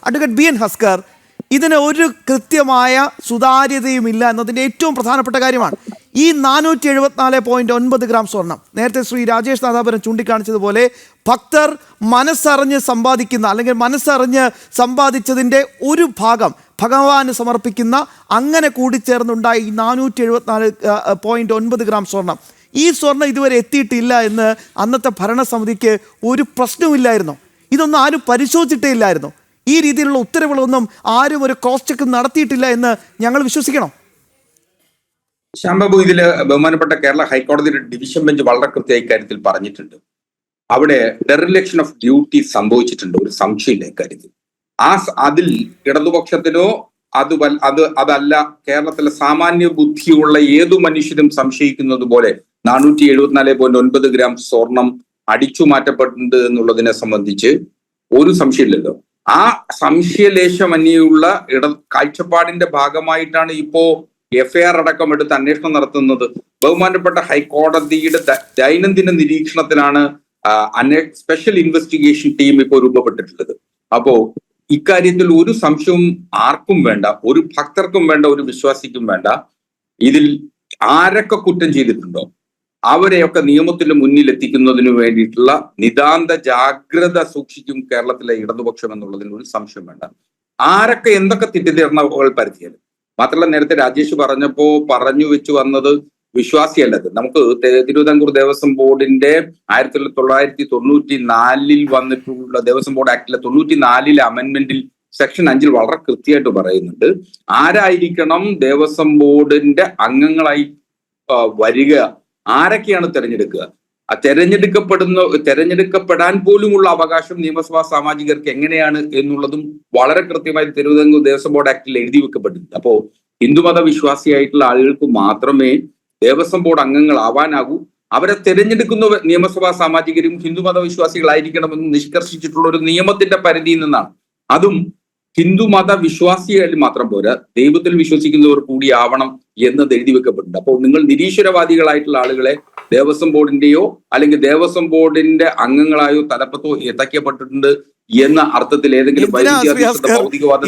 Advocate B N Haskar, ഇതിന് ഒരു കൃത്യമായ സുതാര്യതയുമില്ല എന്നതിൻ്റെ ഏറ്റവും പ്രധാനപ്പെട്ട കാര്യമാണ്. ഈ 474.9 ഗ്രാം സ്വർണം, നേരത്തെ ശ്രീ രാജേഷ് നാദാപുരം ചൂണ്ടിക്കാണിച്ചതുപോലെ ഭക്തർ മനസ്സറിഞ്ഞ് സമ്പാദിക്കുന്ന അല്ലെങ്കിൽ മനസ്സറിഞ്ഞ് സമ്പാദിച്ചതിൻ്റെ ഒരു ഭാഗം ഭഗവാന് സമർപ്പിക്കുന്ന, അങ്ങനെ കൂടിച്ചേർന്നുണ്ടായ ഈ 474.9 ഗ്രാം സ്വർണം, ഈ സ്വർണം ഇതുവരെ എത്തിയിട്ടില്ല എന്ന് അന്നത്തെ ഭരണസമിതിക്ക് ഒരു പ്രശ്നവുമില്ലായിരുന്നു. ഇതൊന്നും ആരും പരിശോധിച്ചിട്ടേ ഇല്ലായിരുന്നു. ഈ രീതിയിലുള്ള ഉത്തരവുകളൊന്നും ആരും ഒരു ക്രോസ് ചെക്ക് നടത്തിയിട്ടില്ല എന്ന് ഞങ്ങൾ വിശ്വസിക്കണം. ശ്യാംബാബു, ഇതില് ബഹുമാനപ്പെട്ട കേരള ഹൈക്കോടതിയുടെ ഡിവിഷൻ ബെഞ്ച് വളരെ കൃത്യമായി ഇക്കാര്യത്തിൽ പറഞ്ഞിട്ടുണ്ട്. അവിടെ ഡെറിലക്ഷൻ ഓഫ് ഡ്യൂട്ടി സംഭവിച്ചിട്ടുണ്ട്, ഒരു സംശയമില്ല ഇക്കാര്യത്തിൽ. അതിൽ ഇടതുപക്ഷത്തിനോ അതല്ല കേരളത്തിലെ സാമാന്യ ബുദ്ധിയുള്ള ഏതു മനുഷ്യരും സംശയിക്കുന്നത് പോലെ 474.9 ഗ്രാം സ്വർണം അടിച്ചു മാറ്റപ്പെട്ടിട്ടുണ്ട് എന്നുള്ളതിനെ സംബന്ധിച്ച് ഒരു സംശയമില്ലല്ലോ. ആ സംശയലേശമന്യുള്ള കാഴ്ചപ്പാടിന്റെ ഭാഗമായിട്ടാണ് ഇപ്പോ FIR അടക്കം എടുത്ത് അന്വേഷണം നടത്തുന്നത്. ബഹുമാനപ്പെട്ട ഹൈക്കോടതിയുടെ ദൈനംദിന നിരീക്ഷണത്തിലാണ് സ്പെഷ്യൽ ഇൻവെസ്റ്റിഗേഷൻ ടീം ഇപ്പോൾ രൂപപ്പെട്ടിട്ടുള്ളത്. അപ്പോ ഇക്കാര്യത്തിൽ ഒരു സംശയവും ആർക്കും വേണ്ട, ഒരു ഭക്തർക്കും വേണ്ട, ഒരു വിശ്വാസിക്കും വേണ്ട. ഇതിൽ ആരൊക്കെ കുറ്റം ചെയ്തിട്ടുണ്ടോ അവരെയൊക്കെ നിയമത്തിന് മുന്നിൽ എത്തിക്കുന്നതിന് വേണ്ടിയിട്ടുള്ള നിതാന്ത ജാഗ്രത സൂക്ഷിക്കും കേരളത്തിലെ ഇടതുപക്ഷം എന്നുള്ളതിൽ ഒരു സംശയം വേണ്ട. ആരൊക്കെ എന്തൊക്കെ തെറ്റിദ്ധാരണകൾ പരത്തിയാലും. മാത്രമല്ല, നേരത്തെ രാജേഷ് പറഞ്ഞു വെച്ചു വന്നത് വിശ്വാസിയല്ലത്. നമുക്ക് തിരുവിതാംകൂർ ദേവസ്വം ബോർഡിന്റെ 1994 വന്നിട്ടുള്ള ദേവസ്വം ബോർഡ് ആക്ടിലെ 94 അമെന്റ്മെന്റിൽ സെക്ഷൻ 5 വളരെ കൃത്യമായിട്ട് പറയുന്നുണ്ട് ആരായിരിക്കണം ദേവസ്വം ബോർഡിന്റെ അംഗങ്ങളായി വരിക, ആരൊക്കെയാണ് തെരഞ്ഞെടുക്കുക. തെരഞ്ഞെടുക്കപ്പെടാൻ പോലുമുള്ള അവകാശം നിയമസഭാ സാമാജികർക്ക് എങ്ങനെയാണ് എന്നുള്ളതും വളരെ കൃത്യമായി തിരുവിതാംകൂർ ദേവസ്വം ബോർഡ് ആക്ടിൽ എഴുതി വെക്കപ്പെട്ടിട്ടുണ്ട്. അപ്പോ ഹിന്ദുമത വിശ്വാസിയായിട്ടുള്ള ആളുകൾക്ക് മാത്രമേ ദേവസ്വം ബോർഡ് അംഗങ്ങളാവാനാകൂ. അവരെ തെരഞ്ഞെടുക്കുന്ന നിയമസഭാ സാമാജികരും ഹിന്ദുമത വിശ്വാസികളായിരിക്കണമെന്ന് നിഷ്കർഷിച്ചിട്ടുള്ള ഒരു നിയമത്തിന്റെ പരിധിയിൽ നിന്നാണ്. അതും ഹിന്ദുമത വിശ്വാസികളിൽ മാത്രം പോരാ, ദൈവത്തിൽ വിശ്വസിക്കുന്നവർ കൂടി ആവണം എന്നത് എഴുതി വെക്കപ്പെട്ടിട്ടുണ്ട്. അപ്പോൾ നിങ്ങൾ നിരീശ്വരവാദികളായിട്ടുള്ള ആളുകളെ ദേവസ്വം ബോർഡിന്റെയോ അല്ലെങ്കിൽ ദേവസ്വം ബോർഡിന്റെ അംഗങ്ങളായോ തലപ്പത്തോ എത്തക്കപ്പെട്ടിട്ടുണ്ട് എന്ന അർത്ഥത്തിൽ ഏതെങ്കിലും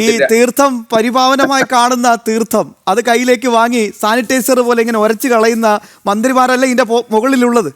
ഈ തീർത്ഥം പരിപാവനമായി കാണുന്ന തീർത്ഥം അത് കയ്യിലേക്ക് വാങ്ങി സാനിറ്റൈസർ പോലെ ഇങ്ങനെ ഉരച്ചു കളയുന്ന മന്ത്രിമാരല്ല ഇതിന്റെ മുകളിലുള്ളത്.